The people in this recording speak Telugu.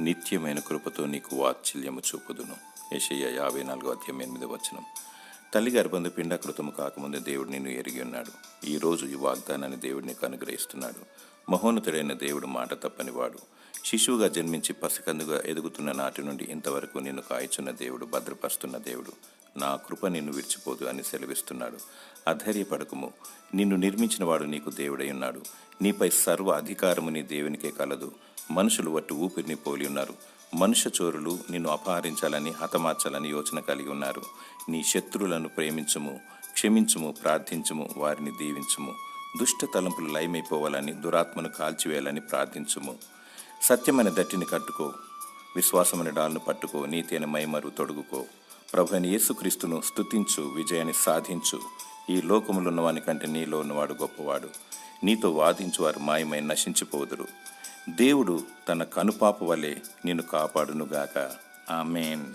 నిత్యమైన కృపతో నీకు వాత్సల్యము చూపుదును. యెషయా 54:8. తల్లి గర్భందు పిండాకృతము కాకముందే దేవుడు నిన్ను ఎరిగి ఉన్నాడు. ఈరోజు ఈ వాగ్దానాన్ని దేవుడు నీకు అనుగ్రహిస్తున్నాడు. మహోన్నతుడైన దేవుడు మాట తప్పనివాడు. శిశువుగా జన్మించి పసికందుగా ఎదుగుతున్న నాటి నుండి ఇంతవరకు నిన్ను కాయచున్న దేవుడు, భద్రపరుస్తున్న దేవుడు. నా కృప నిన్ను విడిచిపోదు అని సెలవిస్తున్నాడు. అధైర్యపడకుము, నిన్ను నిర్మించిన వాడు నీకు దేవుడై ఉన్నాడు. నీపై సర్వ అధికారము నీ దేవునికే కలదు. మనుషులు వట్టు ఊపిరిని పోలి ఉన్నారు. మనుష్య చోరులు నిన్ను అపహరించాలని, హతమార్చాలని యోచన కలిగి ఉన్నారు. నీ శత్రువులను ప్రేమించుము, క్షమించుము, ప్రార్థించుము, వారిని దీవించుము. దుష్ట తలంపులు లయమైపోవాలని, దురాత్మను కాల్చివేయాలని ప్రార్థించుము. సత్యమైన దట్టిని కట్టుకో, విశ్వాసమైన డాల్ను పట్టుకో, నీతి అయిన మైమరు తొడుగుకో. ప్రభు అయిన యేసుక్రీస్తును స్తుతించు, విజయాన్ని సాధించు. ఈ లోకములో ఉన్నవాని కంటే నీలో ఉన్నవాడు గొప్పవాడు. నీతో వాదించు వారు మాయమై నశించిపోదురు. దేవుడు తన కనుపాప వలె నిన్ను కాపాడునుగాక. ఆమేన్.